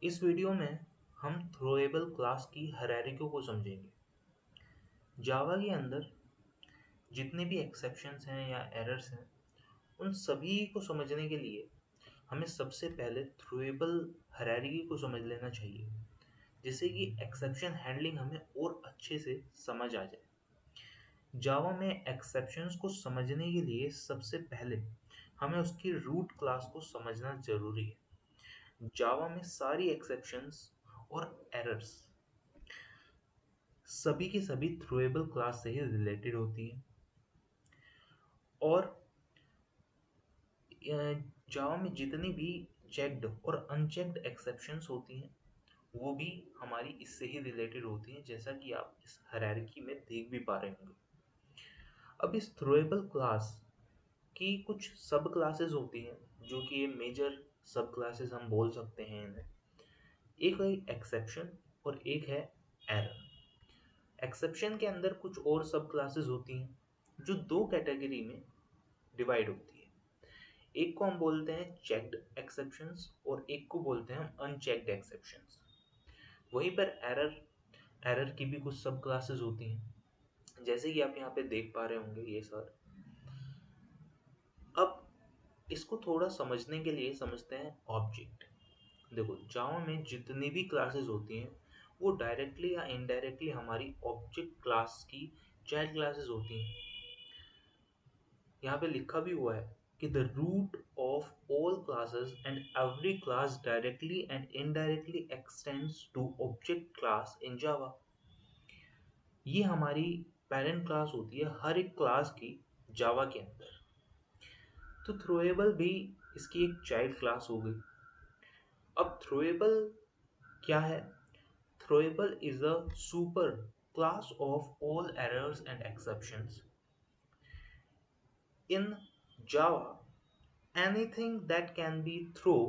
इस वीडियो में हम थ्रोएबल क्लास की हायरार्की को समझेंगे। जावा के अंदर जितने भी एक्सेप्शंस हैं या एरर्स हैं, उन सभी को समझने के लिए हमें सबसे पहले थ्रोएबल हायरार्की को समझ लेना चाहिए, जिससे कि एक्सेप्शन हैंडलिंग हमें और अच्छे से समझ आ जाए। जावा में एक्सेप्शंस को समझने के लिए सबसे पहले हमें उसकी रूट क्लास को समझना ज़रूरी है। जावा में सारी एक्सेप्शंस और एरर्स सभी की सभी थ्रोएबल क्लास से ही रिलेटेड होती है। और जावा में जितनी भी चेक्ड और अनचेक्ड एक्सेप्शंस होती हैं, वो भी हमारी इससे ही रिलेटेड होती हैं, जैसा कि आप इस हायरार्की में देख भी पा रहे होंगे। अब इस थ्रोएबल क्लास की कुछ सब क्लासेस होती हैं, जो कि ये मेजर सब क्लासेस हम बोल सकते हैं इन्हें। एक है एक्सेप्शन और एक है एरर। एक्सेप्शन के अंदर कुछ और सब क्लासेस होती हैं जो दो कैटेगरी में डिवाइड होती है। एक को हम बोलते हैं चेक्ड एक्सेप्शंस और एक को बोलते हैं हम अनचेक्ड एक्सेप्शंस। वहीं पर एरर की भी कुछ सब क्लासेस होती हैं, जैसे कि आप यहाँ पे देख पा रहे होंगे ये सर। अब इसको थोड़ा समझने के लिए समझते हैं ऑब्जेक्ट। देखो, जावा में जितनी भी क्लासेस होती हैं वो डायरेक्टली या इनडायरेक्टली हमारी ऑब्जेक्ट क्लास की चाइल्ड क्लासेस होती हैं। यहाँ पे लिखा भी हुआ है कि the root of all classes and every class directly and indirectly extends to object class in Java. ये हमारी पेरेंट क्लास होती है हर एक क्लास की जावा के अंदर। तो थ्रोएबल भी इसकी एक चाइल्ड क्लास हो गई। अब थ्रोएबल क्या है? Throwable is a super class of all errors and exceptions in Java. Anything that can be throw,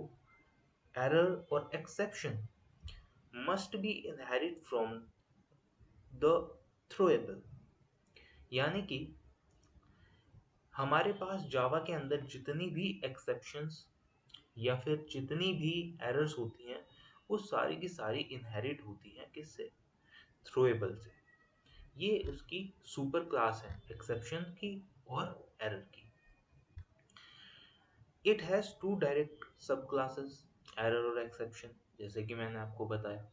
error or exception must be inherit from the throwable। यानी कि हमारे पास जावा के अंदर जितनी भी एक्सेप्शंस या फिर जितनी भी एरर्स होती हैं, वो सारी की सारी इनहेरिट होती हैं किससे? थ्रोएबल से। ये उसकी सुपर क्लास है एक्सेप्शन की और एरर की। इट हैज़ टू डायरेक्ट सब क्लासेस, एरर और एक्सेप्शन, जैसे कि मैंने आपको बताया।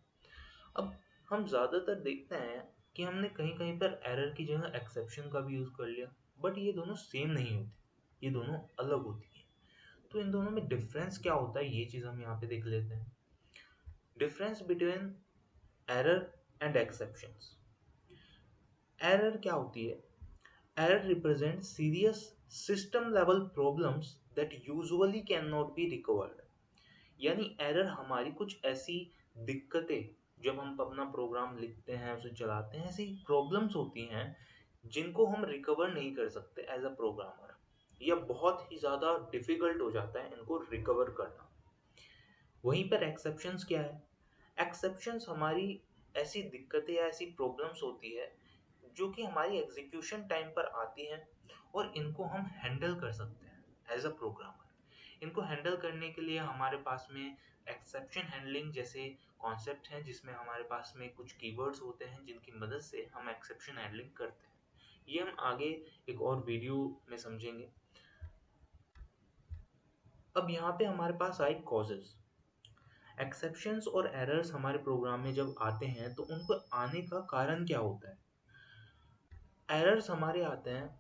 अब हम ज़्यादातर देखते हैं कि हमने कहीं कहीं पर एरर की जगह एक्सेप्शन का भी यूज़ कर लिया, बट ये दोनों सेम नहीं होते, ये दोनों अलग होती हैं। तो इन दोनों में डिफरेंस क्या होता है, ये चीज़ हम यहाँ पे देख लेते हैं। Difference between error and exceptions. Error क्या होती है? Error represents serious system level problems that usually cannot be recovered। यानी एरर हमारी कुछ ऐसी दिक्कतें, जब हम अपना प्रोग्राम लिखते हैं उसे चलाते हैं, ऐसी प्रॉब्लम्स होती हैं जिनको हम रिकवर नहीं कर सकते एज अ प्रोग्रामर, या बहुत ही ज़्यादा डिफिकल्ट हो जाता है इनको रिकवर करना। वहीं पर एक्सेप्शंस क्या है? एक्सेप्शंस हमारी ऐसी दिक्कतें या ऐसी प्रॉब्लम्स होती है जो कि हमारी एग्जीक्यूशन टाइम पर आती हैं, और इनको हम हैंडल कर सकते हैं एज अ प्रोग्रामर। इनको हैंडल करने के लिए हमारे पास में एक्सेप्शन हैंडलिंग जैसे कॉन्सेप्ट हैं, जिसमें हमारे पास में कुछ कीवर्ड्स होते हैं जिनकी मदद से हम एक्सेप्शन हैंडलिंग करते हैं। ये हम आगे एक और वीडियो में समझेंगे। अब यहाँ पे हमारे पास आए कॉजेज। एक्सेप्शंस और एरर्स हमारे प्रोग्राम में जब आते हैं तो उनको आने का कारण क्या होता है? एरर्स हमारे आते हैं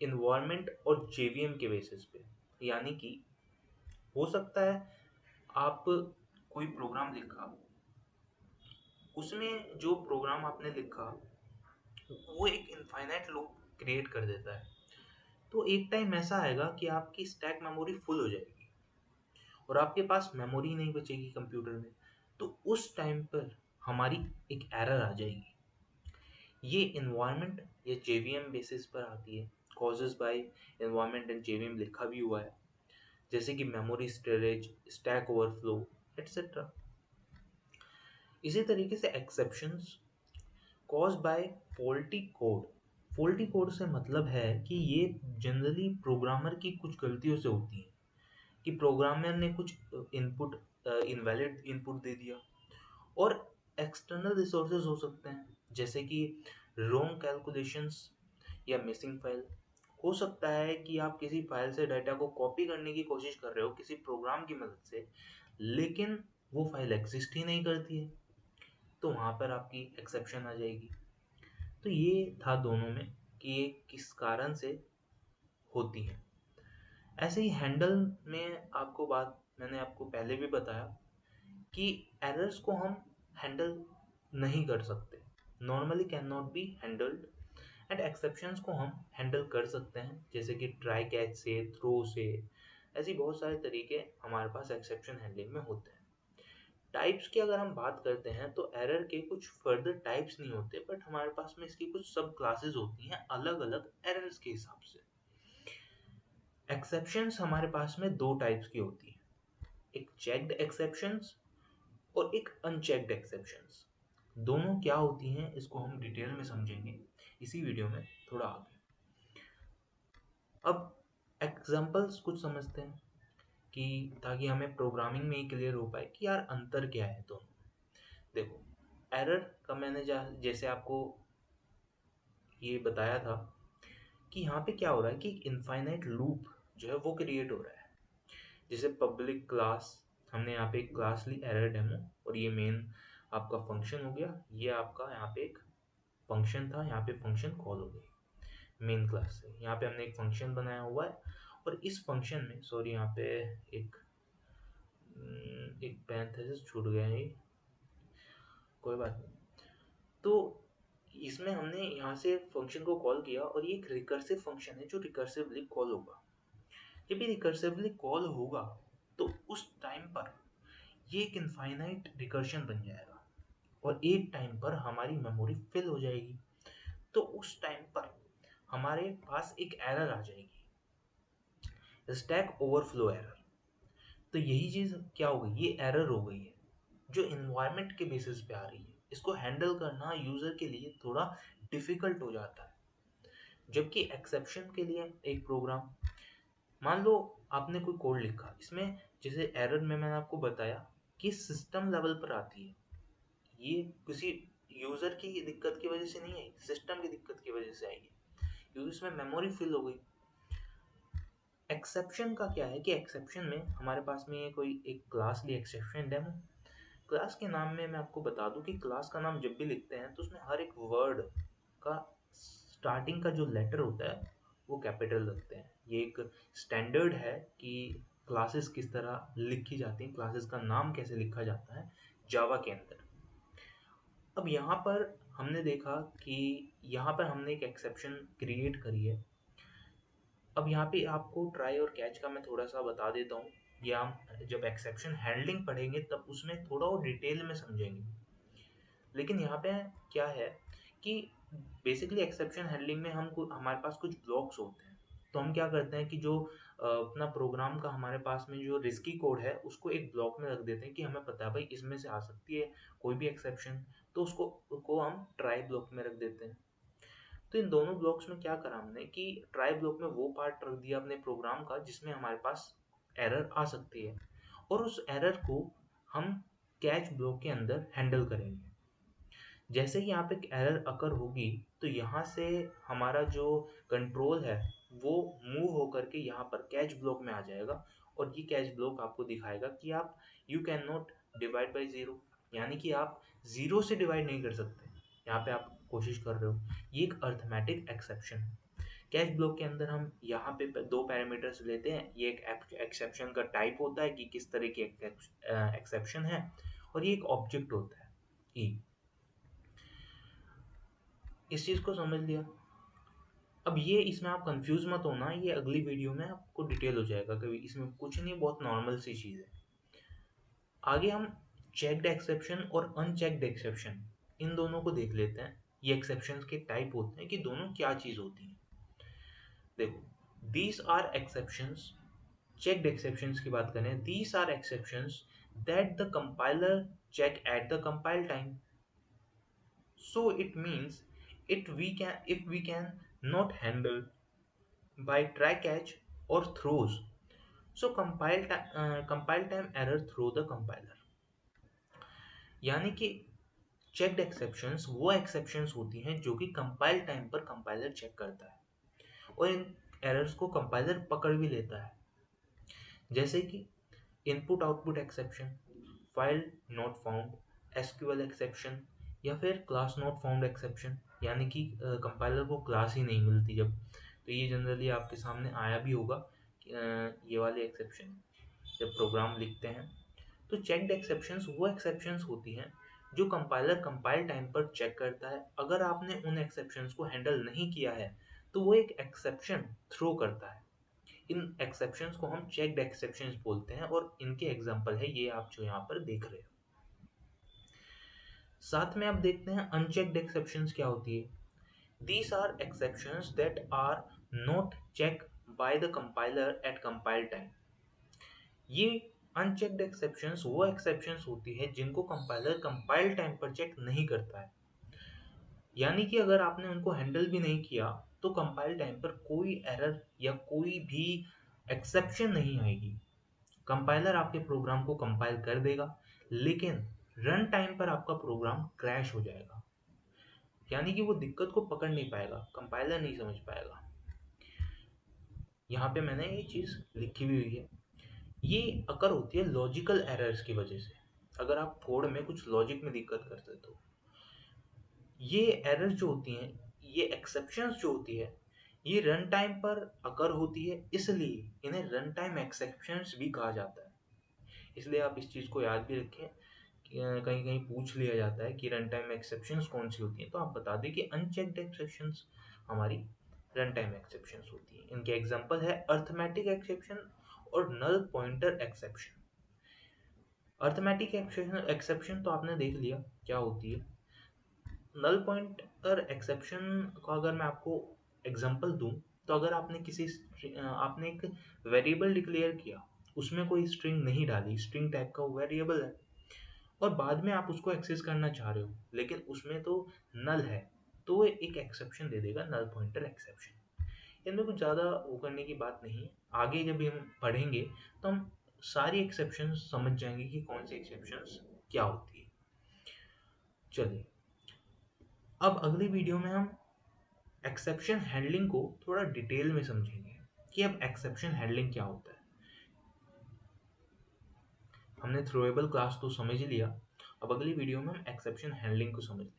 इन्वायरमेंट और जेवीएम के बेसिस पे। यानी कि हो सकता है आप कोई प्रोग्राम लिखा, उसमें जो प्रोग्राम आपने लिखा वो एक इनफाइनाइट लूप क्रिएट कर देता है। तो एक टाइम ऐसा आएगा कि आपकी स्टैक मेमोरी फुल हो जाएगी और आपके पास मेमोरी नहीं बचेगी कंप्यूटर में। तो उस टाइम पर हमारी एक एरर आ जाएगी। ये इन्वायरमेंट या जेवीएम बेसिस पर आती है। Causes bye environment and JVM लिखा भी हुआ है, जैसे कि memory storage, stack overflow etcetera. इसी तरीके से exceptions cause by faulty code. Faulty code से मतलब है कि ये जनरली प्रोग्रामर की कुछ गलतियों से होती है, कि प्रोग्रामर ने कुछ इनपुट इनवैलिड इनपुट दे दिया। और एक्सटर्नल रिसोर्सेज हो सकते हैं जैसे कि रॉन्ग कैलकुलेशंस या मिसिंग फाइल। हो सकता है कि आप किसी फाइल से डाटा को कॉपी करने की कोशिश कर रहे हो किसी प्रोग्राम की मदद से, लेकिन वो फाइल एग्जिस्ट ही नहीं करती है, तो वहाँ पर आपकी एक्सेप्शन आ जाएगी। तो ये था दोनों में कि ये किस कारण से होती है। ऐसे ही हैंडल में आपको बात मैंने आपको पहले भी बताया कि एरर्स को हम हैंडल नहीं कर सकते, normally can not be handled. And exceptions को हम हैंडल कर सकते हैं जैसे कि ट्राई कैच से, थ्रो से, ऐसी बहुत सारे तरीके हमारे पास एक्सेप्शन हैंडलिंग में होते हैं। टाइप्स की अगर हम बात करते हैं तो एरर के कुछ फर्दर टाइप्स नहीं होते, बट हमारे पास में इसकी कुछ सब क्लासेस होती हैं अलग अलग एरर्स के हिसाब से। एक्सेप्शंस हमारे पास में दो टाइप्स की होती है, एक चेक्ड एक्सेप्शंस और एक अनचेक्ड एक्सेप्शंस। दोनों क्या होती हैं इसको हम डिटेल में समझेंगे इसी वीडियो में थोड़ा आगे। अब एग्जांपल्स कुछ समझते हैं कि ताकि हमें प्रोग्रामिंग में ही क्लियर हो पाए कि यार अंतर क्या है दोनों में। देखो, एरर का मैंने जैसे आपको ये बताया था कि यहाँ पे क्या हो रहा है कि इनफाइनाइट लूप जो है वो क्रिएट हो रहा है। जैसे पब्लिक क्लास, हमने यहाँ पे एक क्लास ली एरर डेमो, और ये मेन आपका फंक्शन हो गया। ये आपका यहाँ पे एक फंक्शन था, यहाँ पे फंक्शन कॉल हो गई मेन क्लास से। यहाँ पे हमने एक फंक्शन बनाया हुआ है, और इस फंक्शन में सॉरी यहाँ पे एक पैरेंथेसिस छूट गया है, कोई बात नहीं। तो इसमें हमने यहाँ से फंक्शन को कॉल किया, और ये एक रिकर्सिव फंक्शन है जो रिकर्सिवली कॉल होगा। जब ये रिकर्सिवली कॉल होगा तो उस टाइम पर ये एक इनफाइनाइट रिकर्शन बन जाएगा, और एक टाइम पर हमारी मेमोरी फिल हो जाएगी। तो उस टाइम पर हमारे पास एक एरर आ जाएगी, स्टैक ओवरफ्लो एरर। तो यही चीज क्या हो गई, ये एरर हो गई है जो इन्वायरमेंट के बेसिस पे आ रही है। इसको हैंडल करना यूजर के लिए थोड़ा डिफिकल्ट हो जाता है। जबकि एक्सेप्शन के लिए एक प्रोग्राम, मान लो आपने कोई कोड लिखा, इसमें जैसे एरर में मैंने आपको बताया कि सिस्टम लेवल पर आती है, ये किसी यूजर की दिक्कत की वजह से नहीं आई, सिस्टम की दिक्कत की वजह से आई है क्योंकि उसमें मेमोरी फिल हो गई। एक्सेप्शन का क्या है कि एक्सेप्शन में हमारे पास में ये कोई एक क्लास ली एक्सेप्शन डेमो। क्लास के नाम में मैं आपको बता दूं कि क्लास का नाम जब भी लिखते हैं तो उसमें हर एक वर्ड का स्टार्टिंग का जो लेटर होता है वो कैपिटल रखते हैं। ये एक स्टैंडर्ड है कि क्लासेस किस तरह लिखी जाती हैं, क्लासेस का नाम कैसे लिखा जाता है जावा के अंदर। अब यहाँ पर हमने देखा कि यहाँ पर हमने एक एक्सेप्शन क्रिएट करी है। अब यहाँ पे आपको ट्राई और कैच का मैं थोड़ा सा बता देता हूँ, या हम जब एक्सेप्शन हैंडलिंग पढ़ेंगे तब उसमें थोड़ा और डिटेल में समझेंगे। लेकिन यहाँ पे क्या है कि बेसिकली एक्सेप्शन हैंडलिंग में हमारे पास कुछ ब्लॉक्स होते हैं। तो हम क्या करते हैं कि जो अपना प्रोग्राम का हमारे पास में जो रिस्की कोड है उसको एक ब्लॉक में रख देते हैं कि हमें पता है भाई इसमें से आ सकती है कोई भी एक्सेप्शन, तो उसको हम ट्राई ब्लॉक में रख देते हैं। तो इन दोनों ब्लॉक्स में क्या करा हमने कि ट्राई ब्लॉक में वो पार्ट रख दिया अपने प्रोग्राम का जिसमें हमारे पास एरर आ सकती है, और उस एरर को हम कैच ब्लॉक के अंदर हैंडल करेंगे। जैसे ही यहाँ पे एरर अकर होगी तो यहाँ से हमारा जो कंट्रोल है वो मूव होकर के यहाँ पर कैच ब्लॉक में आ जाएगा, और ये कैच ब्लॉक आपको दिखाएगा कि आप you can not divide by zero, यानी कि आप जीरो से डिवाइड नहीं कर सकते, यहाँ पे आप कोशिश कर रहे हो। ये एक अर्थमेटिक एक्सेप्शन है। कैच ब्लॉक के अंदर हम यहाँ पे दो पैरामीटर्स लेते हैं, ये एक एक्सेप्शन का टाइप होता है कि किस तरह की एक्सेप्शन है, और ये एक ऑब्जेक्ट होता है ई। इस चीज को समझ लिया। अब ये इसमें आप कंफ्यूज मत होना, ये अगली वीडियो में आपको डिटेल हो जाएगा, कभी इसमें कुछ नहीं, बहुत नॉर्मल सी चीज है। आगे हम चेक्ड एक्सेप्शन और अनचेक्ड एक्सेप्शन इन दोनों को देख लेते हैं। ये एक्सेप्शंस के टाइप होते हैं कि दोनों क्या चीज होती है। देखो, these are exceptions, checked exceptions की बात करें, these are exceptions that the compiler check at the compile time. So it means if we can not handle by try catch or throws, so compile time error through the compiler, यानी कि checked exceptions वो exceptions होती हैं जो कि compile time पर compiler check करता है और इन एरर्स को कंपाइलर पकड़ भी लेता है, जैसे कि input output exception, file not found, SQL exception, या फिर क्लास नॉट फाउंड एक्सेप्शन, यानी कि कंपाइलर को क्लास ही नहीं मिलती जब, तो ये जनरली आपके सामने आया भी होगा ये वाले एक्सेप्शन जब प्रोग्राम लिखते हैं। तो चेक्ड एक्सेप्शंस वो एक्सेप्शंस होती हैं जो कंपाइलर कंपाइल टाइम पर चेक करता है। अगर आपने उन एक्सेप्शंस को हैंडल नहीं किया है तो वो एक एक्सेप्शन थ्रो करता है। इन एक्सेप्शंस को हम चेक्ड एक्सेप्शंस बोलते हैं और इनके एग्जांपल है ये आप जो यहाँ पर देख रहे हो। साथ में आप देखते हैं अनचेक्ड एक्सेप्शंस क्या होती है। These are exceptions that are not checked by the compiler at compile time. ये अनचेक्ड एक्सेप्शंस वो एक्सेप्शंस होती है जिनको कंपाइलर कंपाइल टाइम पर चेक नहीं करता है, यानी कि अगर आपने उनको हैंडल भी नहीं किया तो कंपाइल टाइम पर कोई एरर या कोई भी एक्सेप्शन नहीं आएगी। कंपाइलर आपके प्रोग्राम को कंपाइल कर देगा लेकिन रन टाइम पर आपका प्रोग्राम क्रैश हो जाएगा, यानी कि वो दिक्कत को पकड़ नहीं पाएगा, कंपाइलर नहीं समझ पाएगा। यहाँ पे मैंने ये चीज़ लिखी भी हुई है। ये अकर होती है लॉजिकल एरर्स की वजह से। अगर आप कोड में कुछ लॉजिक में दिक्कत करते हो तो ये एरर जो होती हैं, ये एक्सेप्शंस जो होती है, ये रन टाइम पर अकर होती है, इसलिए इन्हें रन टाइम एक्सेप्शंस भी कहा जाता है। इसलिए आप इस चीज़ को याद भी रखें कि कहीं कहीं पूछ लिया जाता है कि रन टाइम एक्सेप्शंस कौन सी होती हैं, तो आप बता दें कि अनचेक्ड एक्सेप्शंस हमारी रन टाइम एक्सेप्शंस होती हैं। इनके एग्जांपल है अर्थमेटिक एक्सेप्शन और null pointer exception. Arithmetic exception तो आपने देख लिया क्या होती है। नल पॉइंटर एक्सेप्शन का अगर मैं आपको एग्जांपल दूं, तो अगर आपने एक वेरिएबल डिक्लेयर किया, उसमें कोई स्ट्रिंग नहीं डाली, स्ट्रिंग टाइप का वेरिएबल है, और बाद में आप उसको एक्सेस करना चाह रहे हो लेकिन उसमें तो नल है, तो वो एक एक्सेप्शन दे देगा, नल पॉइंटर एक्सेप्शन। इनमें कुछ ज़्यादा वो करने की बात नहीं है, आगे जब हम पढ़ेंगे तो हम सारी एक्सेप्शन समझ जाएंगे कि कौन सी एक्सेप्शंस क्या होती है। चलिए अब अगली वीडियो में हम एक्सेप्शन हैंडलिंग को थोड़ा डिटेल में समझेंगे कि अब एक्सेप्शन हैंडलिंग क्या होता है। हमने थ्रोएबल क्लास तो समझ ही लिया, अब अगली वीडियो में हम एक्सेप्शन हैंडलिंग को समझते हैं।